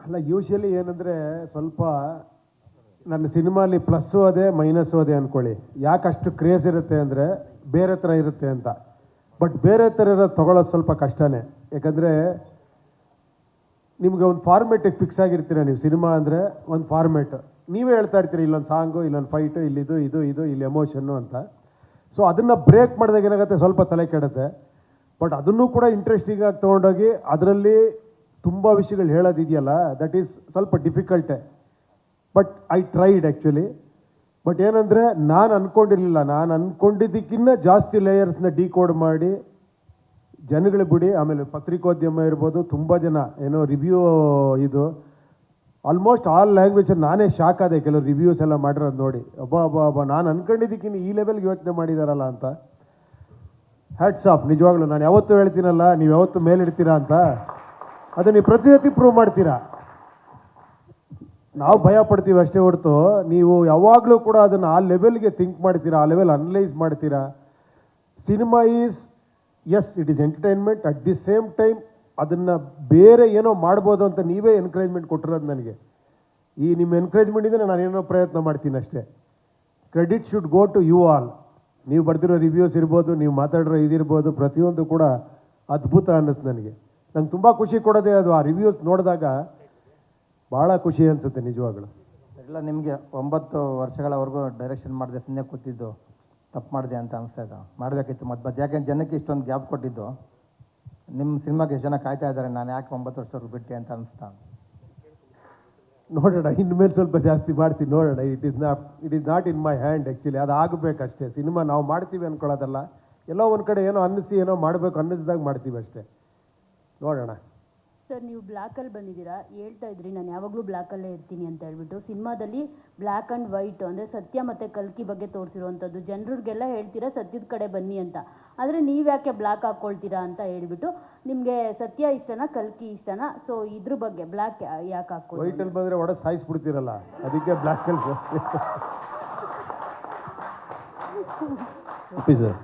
ಅಲ್ಲ ಯೂಶಲಿ ಏನಂದರೆ ಸ್ವಲ್ಪ ನನ್ನ ಸಿನಿಮಾಲಿ ಪ್ಲಸ್ಸು ಅದೇ ಮೈನಸ್ಸು ಅದೇ ಅಂದ್ಕೊಳ್ಳಿ. ಯಾಕೆ ಅಷ್ಟು ಕ್ರೇಜ್ ಇರುತ್ತೆ ಅಂದರೆ ಬೇರೆ ಥರ ಇರುತ್ತೆ ಅಂತ. ಬಟ್ ಬೇರೆ ಥರ ಇರೋದು ತೊಗೊಳೋದು ಸ್ವಲ್ಪ ಕಷ್ಟನೇ. ಯಾಕಂದರೆ ನಿಮಗೆ ಒಂದು ಫಾರ್ಮೇಟಿಗೆ ಫಿಕ್ಸ್ ಆಗಿರ್ತೀರ ನೀವು. ಸಿನಿಮಾ ಅಂದರೆ ಒಂದು ಫಾರ್ಮೇಟ್, ನೀವೇ ಹೇಳ್ತಾ ಇರ್ತೀರಿ ಇಲ್ಲೊಂದು ಸಾಂಗು, ಇಲ್ಲೊಂದು ಫೈಟು, ಇಲ್ಲಿದು ಇದು ಇದು ಇಲ್ಲಿ ಎಮೋಷನ್ನು ಅಂತ. ಸೊ ಅದನ್ನು ಬ್ರೇಕ್ ಮಾಡಿದಾಗ ಏನಾಗುತ್ತೆ, ಸ್ವಲ್ಪ ತಲೆ ಕೆಡುತ್ತೆ. ಬಟ್ ಅದನ್ನು ಕೂಡ ಇಂಟ್ರೆಸ್ಟಿಂಗ್ ಆಗಿ ತೊಗೊಂಡೋಗಿ ಅದರಲ್ಲಿ ತುಂಬ ವಿಷಯಗಳು ಹೇಳೋದಿದೆಯಲ್ಲ, ದಟ್ ಈಸ್ ಸ್ವಲ್ಪ ಡಿಫಿಕಲ್ಟೇ. But I tried actually. But ಏನಂದರೆ ನಾನು ಅಂದ್ಕೊಂಡಿರಲಿಲ್ಲ, ನಾನು ಅಂದ್ಕೊಂಡಿದ್ದಕ್ಕಿಂತ ಜಾಸ್ತಿ ಲೇಯರ್ಸ್ನ ಡಿಕೋಡ್ ಮಾಡಿ ಜನಗಳು ಬಿಡಿ. ಆಮೇಲೆ ಪತ್ರಿಕೋದ್ಯಮ ಇರ್ಬೋದು, ತುಂಬ ಜನ ಏನೋ ರಿವ್ಯೂ ಇದು ಆಲ್ಮೋಸ್ಟ್ ಆಲ್ ಲ್ಯಾಂಗ್ವೇಜ್ ನಾನೇ ಶಾಕ್ ಆದೆ ಕೆಲವು ರಿವ್ಯೂಸ್ ಎಲ್ಲ ಮಾಡಿರೋದು ನೋಡಿ. ಒಬ್ಬ ನಾನು ಅಂದ್ಕೊಂಡಿದ್ದಕ್ಕಿಂತ ಈ ಲೆವೆಲ್ಗೆ ಯೋಚನೆ ಮಾಡಿದಾರಲ್ಲ ಅಂತ. ಹ್ಯಾಟ್ಸ್ ಆಫ್ ನಿಜವಾಗ್ಲೂ. ನಾನು ಯಾವತ್ತೂ ಹೇಳ್ತೀನಲ್ಲ, ನೀವು ಯಾವತ್ತೂ ಮೇಲಿಡ್ತೀರಾ ಅಂತ, ಅದು ನೀವು ಪ್ರತಿ ಪ್ರೂವ್ ಮಾಡ್ತೀರಾ. ನಾವು ಭಯ ಪಡ್ತೀವಿ ಅಷ್ಟೇ ಹೊರತು ನೀವು ಯಾವಾಗಲೂ ಕೂಡ ಅದನ್ನು ಆ ಲೆವೆಲ್ಗೆ ಥಿಂಕ್ ಮಾಡ್ತೀರಾ, ಆ ಲೆವೆಲ್ ಅನಲೈಸ್ ಮಾಡ್ತೀರಾ. Cinema is as it is entertainment, at the same time ಅದನ್ನು ಬೇರೆ ಏನೋ ಮಾಡ್ಬೋದು ಅಂತ ನೀವೇ ಎನ್ಕರೇಜ್ಮೆಂಟ್ ಕೊಟ್ಟಿರೋದು ನನಗೆ. ಈ ನಿಮ್ಮ ಎನ್ಕರೇಜ್ಮೆಂಟಿಂದ ನಾನೇನೋ ಪ್ರಯತ್ನ ಮಾಡ್ತೀನಿ ಅಷ್ಟೇ. Credit should go to you all. ನೀವು ಬರ್ದಿರೋ ರಿವ್ಯೂಸ್ ಇರ್ಬೋದು, ನೀವು ಮಾತಾಡಿರೋ ಇದಿರ್ಬೋದು, ಪ್ರತಿಯೊಂದು ಕೂಡ ಅದ್ಭುತ ಅನ್ನಿಸ್ತು ನನಗೆ. ನಂಗೆ ತುಂಬ ಖುಷಿ ಕೊಡೋದೇ ಅದು. ಆ ರಿವ್ಯೂಸ್ ನೋಡಿದಾಗ ಭಾಳ ಖುಷಿ ಅನಿಸುತ್ತೆ ನಿಜವಾಗ್ಲು. ಇಲ್ಲ, ನಿಮಗೆ 9 ವರ್ಷಗಳವರೆಗೂ ಡೈರೆಕ್ಷನ್ ಮಾಡಿದೆ, ಸುಮ್ಮನೆ ಕೂತಿದ್ದು ತಪ್ಪು ಮಾಡಿದೆ ಅಂತ ಅನಿಸ್ತಾ ಇದೆ. ಮಾಡಬೇಕಿತ್ತು ಮತ್ತೆ. ಯಾಕೆಂದ್ರೆ ಜನಕ್ಕೆ ಇಷ್ಟೊಂದು ಗ್ಯಾಪ್ ಕೊಟ್ಟಿದ್ದು, ನಿಮ್ಮ ಸಿನಿಮಾಗೆ ಎಷ್ಟು ಜನ ಕಾಯ್ತಾ ಇದ್ದಾರೆ, ನಾನು ಯಾಕೆ 9 ವರ್ಷವರೆಗೂ ಬಿಟ್ಟೆ ಅಂತ ಅನಿಸ್ತಾ. ನೋಡೋಣ, ಇನ್ಮೇಲೆ ಸ್ವಲ್ಪ ಜಾಸ್ತಿ ಮಾಡ್ತೀನಿ, ನೋಡೋಣ. It is not in my hand actually. ಅದು ಆಗಬೇಕಷ್ಟೇ. ಸಿನಿಮಾ ನಾವು ಮಾಡ್ತೀವಿ ಅಂದ್ಕೊಳ್ಳೋದಲ್ಲ, ಎಲ್ಲೋ ಒಂದು ಕಡೆ ಏನೋ ಅನ್ನಿಸಿ ಏನೋ ಮಾಡಬೇಕು ಅನ್ನಿಸಿದಾಗ ಮಾಡ್ತೀವಿ ಅಷ್ಟೇ. ನೋಡೋಣ. ಸರ್, ನೀವು ಬ್ಲ್ಯಾಕಲ್ಲಿ ಬಂದಿದ್ದೀರಾ, ಹೇಳ್ತಾ ಇದ್ರಿ ನಾನು ಯಾವಾಗಲೂ ಬ್ಲ್ಯಾಕಲ್ಲೇ ಇರ್ತೀನಿ ಅಂತ ಹೇಳ್ಬಿಟ್ಟು. ಸಿನಿಮಾದಲ್ಲಿ ಬ್ಲ್ಯಾಕ್ ಆ್ಯಂಡ್ ವೈಟ್ ಅಂದರೆ ಸತ್ಯ ಮತ್ತು ಕಲ್ಕಿ ಬಗ್ಗೆ ತೋರಿಸಿರುವಂಥದ್ದು. ಜನರಿಗೆಲ್ಲ ಹೇಳ್ತೀರಾ ಸತ್ಯದ ಕಡೆ ಬನ್ನಿ ಅಂತ, ಆದರೆ ನೀವು ಯಾಕೆ ಬ್ಲ್ಯಾಕ್ ಹಾಕ್ಕೊಳ್ತೀರಾ ಅಂತ ಹೇಳ್ಬಿಟ್ಟು. ನಿಮಗೆ ಸತ್ಯ ಇಷ್ಟನಾ ಕಲ್ಕಿ ಇಷ್ಟನಾ? ಸೊ ಇದ್ರ ಬಗ್ಗೆ ಬ್ಲ್ಯಾಕ್ ಯಾಕೆ ಹಾಕ್ಕೊಳ್ಳಿ? ವೈಟಲ್ಲಿ ಬಂದರೆ ಒಡೆ ಸಾಯಿಸ್ಬಿಡ್ತೀರಲ್ಲ, ಅದಕ್ಕೆ ಬ್ಲ್ಯಾಕಲ್ಲಿ. ಒಪ್ಪಿ ಸರ್,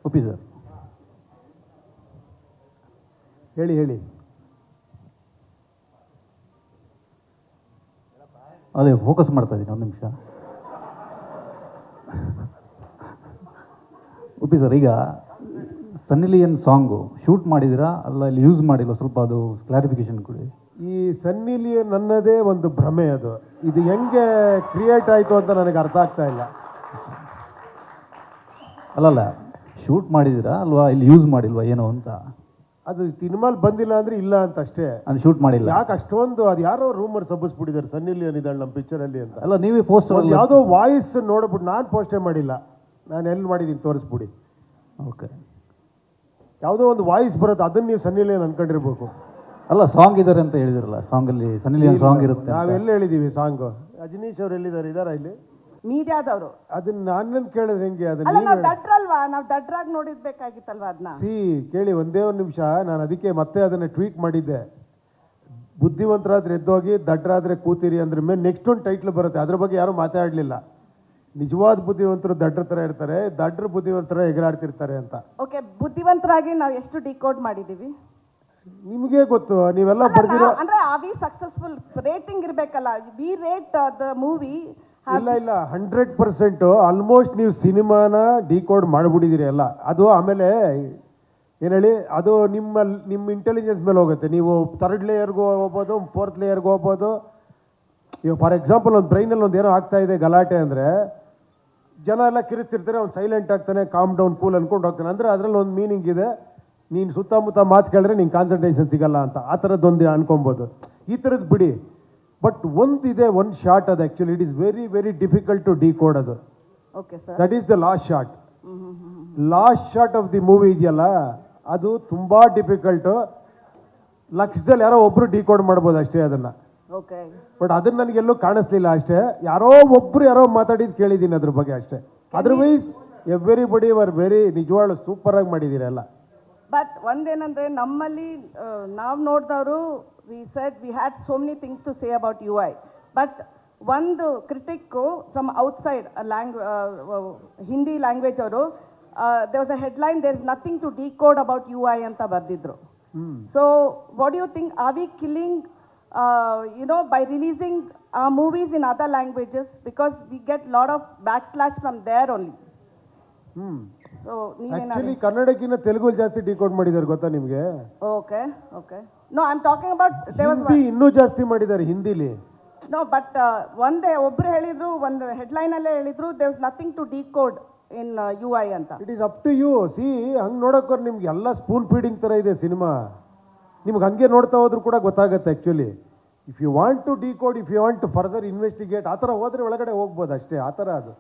ಒಪ್ಪಿ ಸರ್. ಹೇಳಿ ಹೇಳಿ. ಅದೇ ಫೋಕಸ್ ಮಾಡ್ತಾ ಇದ್ದೀನಿ, ಒಂದು ನಿಮಿಷ. ಒಪ್ಪಿ ಸರ್, ಈಗ ಸನ್ನಿ ಲಿಯೋನ್ ಸಾಂಗು ಶೂಟ್ ಮಾಡಿದ್ದೀರಾ ಅಲ್ಲ ಇಲ್ಲಿ ಯೂಸ್ ಮಾಡಿಲ್ಲ? ಸ್ವಲ್ಪ ಅದು ಕ್ಲಾರಿಫಿಕೇಶನ್ ಕೊಡಿ. ಈ ಸನ್ನಿ ಲಿಯೋನ್ ಅನ್ನೋದೇ ಒಂದು ಭ್ರಮೆ. ಅದು ಇದು ಹೆಂಗೆ ಕ್ರಿಯೇಟ್ ಆಯಿತು ಅಂತ ನನಗೆ ಅರ್ಥ ಆಗ್ತಾ ಇಲ್ಲ. ಅಲ್ಲಲ್ಲ, ಶೂಟ್ ಮಾಡಿದ್ದೀರಾ ಅಲ್ವಾ, ಇಲ್ಲಿ ಯೂಸ್ ಮಾಡಿಲ್ವಾ ಏನೋ ಅಂತ. ಅದು ಸಿನಿಮಾಲ್ ಬಂದಿಲ್ಲ ಅಂದರೆ ಇಲ್ಲ ಅಂತ ಅಷ್ಟೇ. ಅದು ಶೂಟ್ ಮಾಡಿಲ್ಲ. ಯಾಕೆ ಅಷ್ಟೊಂದು ಅದು ಯಾರೋ ರೂಮರ್ ಸಬ್ಬಿಸ್ಬಿಟ್ಟಿದ್ದಾರೆ ಸನ್ನಿ ಲಿಯೋನ್ ಇದ್ದಾಳೆ ನಮ್ಮ ಪಿಕ್ಚರಲ್ಲಿ ಅಂತ. ಅಲ್ಲ, ನೀವೇ ಪೋಸ್ಟರ್ ಯಾವುದೋ ವಾಯ್ಸ್ ನೋಡ್ಬಿಟ್ಟು ನಾನು ಪೋಸ್ಟೇ ಮಾಡಿಲ್ಲ, ನಾನು ಎಲ್ಲಿ ಮಾಡಿದ್ದೀನಿ ತೋರಿಸ್ಬಿಡಿ. ಓಕೆ, ಯಾವುದೋ ಒಂದು ವಾಯ್ಸ್ ಬರುತ್ತೆ, ಅದನ್ನು ನೀವು ಸನ್ನಿ ಲಿಯೋನ್ ಅನ್ಕೊಂಡಿರ್ಬೇಕು. ಅಲ್ಲ, ಸಾಂಗ್ ಇದ್ದಾರೆ ಅಂತ ಹೇಳಿದಿರಲ್ಲ, ಸಾಂಗಲ್ಲಿ ಸನ್ನಿ ಲಿಯೋನ್ ಸಾಂಗ್ ಇರುತ್ತೆ. ನಾವೆಲ್ಲ ಹೇಳಿದ್ದೀವಿ ಸಾಂಗು? ಅಜನೀಶ್ ಅವ್ರು ಎಲ್ಲಿದ್ದಾರೆ? ಇದಾರ ಇಲ್ಲಿ ಮೀಡಿಯಾದವರು? ಅದನ್ನ ನನ್ನನ್ನು ಕೇಳಿದ್ರೆ ಹೆಂಗೆ? ಅಲ್ಲ, ಅದನ್ನ ನಾವು ದಡ್ರಲ್ವಾ, ನಾವು ದಡ್ರಾಗಿ ನೋಡಿರ್ಬೇಕಾಗಿತ್ತಲ್ವಾ ಅದನ್ನ? ಕೇಳಿ ಒಂದೇ ಒಂದು ನಿಮಿಷ. ನಾನು ಅದಕ್ಕೆ ಮತ್ತೆ ಅದನ್ನು ಟ್ವೀಟ್ ಮಾಡಿದ್ದೆ. ಬುದ್ಧಿವಂತರಾದ್ರೆ ಎದ್ದೋಗಿ, ದಡ್ರಾದ್ರೆ ಕೂತಿರಿ ಅಂದ್ರೆ ಮೇಲೆ ನೆಕ್ಸ್ಟ್ ಒಂದು ಟೈಟ್ಲ್ ಬರುತ್ತೆ. ಅದ್ರ ಬಗ್ಗೆ ಯಾರೂ ಮಾತಾಡಲಿಲ್ಲ. ನಿಜವಾದ ಬುದ್ಧಿವಂತರು ದಡ್ರ ಥರ ಇರ್ತಾರೆ, ದಡ್ರ ಬುದ್ಧಿವಂತರ ಎಗರಾಡ್ತಿರ್ತಾರೆ ಅಂತ. ಓಕೆ, ಬುದ್ಧಿವಂತರಾಗಿ ನಾವು ಎಷ್ಟು ಡಿಕೋಡ್ ಮಾಡಿದೀವಿ ನಿಮಗೆ ಗೊತ್ತು. ನೀವೆಲ್ಲ ಬರ್ದಿರೋ ಅಂದ್ರೆ ವಿ ಸಕ್ಸಸ್ಫುಲ್ ರೇಟಿಂಗ್ ಇರಬೇಕಲ್ಲ. We rate the movie. ಇಲ್ಲ 100% ಆಲ್ಮೋಸ್ಟ್ ನೀವು ಸಿನಿಮಾನ ಡಿಕೋಡ್ ಮಾಡಿಬಿಟ್ಟಿದ್ದೀರಿ ಎಲ್ಲ. ಅದು ಆಮೇಲೆ ಏನು ಹೇಳಿ, ಅದು ನಿಮ್ಮ ಇಂಟೆಲಿಜೆನ್ಸ್ ಮೇಲೆ ಹೋಗುತ್ತೆ. ನೀವು 3rd ಲೇಯರ್ಗೂ ಹೋಗ್ಬೋದು, 4th ಲೇಯರ್ಗೂ ಹೋಗ್ಬೋದು. ಈಗ ಫಾರ್ ಎಕ್ಸಾಂಪಲ್ ಒಂದು ಬ್ರೈನಲ್ಲಿ ಒಂದು ಏನೋ ಆಗ್ತಾ ಇದೆ ಗಲಾಟೆ ಅಂದರೆ ಜನ ಎಲ್ಲ ಕಿರಿಸ್ತಿರ್ತಾರೆ, ಅವ್ನು ಸೈಲೆಂಟ್ ಆಗ್ತಾನೆ, ಕಾಮ್ ಡೌನ್ ಕೂಲ್ ಅಂದ್ಕೊಂಡು ಹೋಗ್ತಾನೆ. ಅಂದರೆ ಅದರಲ್ಲಿ ಒಂದು ಮೀನಿಂಗ್ ಇದೆ. ನೀನು ಸುತ್ತಮುತ್ತ ಮಾತು ಕೇಳಿದ್ರೆ ನಿಂಗೆ ಕಾನ್ಸಂಟ್ರೇಷನ್ ಸಿಗಲ್ಲ ಅಂತ, ಆ ಥರದ್ದೊಂದು ಅನ್ಕೊಬೋದು. ಈ ಥರದ್ದು ಬಿಡಿ. ಬಟ್ ಒಂದಿದೆ, ಒಂದು ಶಾರ್ಟ್ ಅದು actually it is very very difficult to decode. ಅದು okay sir, that is the last shot. Last shot of the movie ಇದೆಯಲ್ಲ, ಅದು ತುಂಬ ಡಿಫಿಕಲ್ಟು. ಲಕ್ಷದಲ್ಲಿ ಯಾರೋ ಒಬ್ಬರು ಡಿಕೋಡ್ ಮಾಡ್ಬೋದು ಅಷ್ಟೇ ಅದನ್ನು. ಓಕೆ, ಬಟ್ ಅದನ್ನು ನನಗೆಲ್ಲೂ ಕಾಣಿಸ್ಲಿಲ್ಲ ಅಷ್ಟೇ. ಯಾರೋ ಮಾತಾಡಿದ್ದು ಕೇಳಿದ್ದೀನಿ ಅದ್ರ ಬಗ್ಗೆ ಅಷ್ಟೇ. ಅದರ್ವೈಸ್ ಎವ್ರಿಬಡಿ ವರ್ ವೆರಿ ನಿಜವಾಗ್ಲೂ ಸೂಪರಾಗಿ ಮಾಡಿದ್ದೀರಿ ಎಲ್ಲ. ಬಟ್ ಒಂದೇನಂದ್ರೆ ನಮ್ಮಲ್ಲಿ ನಾವು ನೋಡಿದವರು we said we had so many things to say about UI. But ಒಂದು critic from outside Hindi language ಅವರು there was a headline, there is nothing to decode about UI ಅಂತ ಬರೆದಿದ್ರು. So what you think, are we killing by releasing our movies in other languages, because we get lot of backslash from there only. So, actually ಕನ್ನಡಕ್ಕಿಂತ ತೆಲುಗು ಜಾಸ್ತಿ decode ಮಾಡಿದ್ದಾರೆ ಗೊತ್ತಾ ನಿಮಗೆ? okay. No, I'm talking about, there was Hindi ಇನ್ನೂ ಜಾಸ್ತಿ ಮಾಡಿದ್ದಾರೆ ಹಿಂದಿಲಿ. No, but one day ಒಬ್ರು ಹೇಳಿದ್ರು, ಒಂದು ಹೆಡ್ಲೈನ್ ಅಲ್ಲೇ ಹೇಳಿದ್ರು, there was nothing to decode in UI ಅಂತ. It is up to you. See ಹಂಗೆ ನೋಡೋಕೆ ನಿಮ್ಗೆ ಎಲ್ಲ ಸ್ಪೂನ್ ಫೀಡಿಂಗ್ ಥರ ಇದೆ ಸಿನಿಮಾ. ನಿಮ್ಗೆ ಹಂಗೆ ನೋಡ್ತಾ ಹೋದ್ರೂ ಕೂಡ ಗೊತ್ತಾಗುತ್ತೆ actually. If you want to decode, if you want to further investigate, ಆ ಥರ ಹೋದರೆ ಒಳಗಡೆ ಹೋಗ್ಬೋದು ಅಷ್ಟೇ, ಆ ಥರ ಅದು.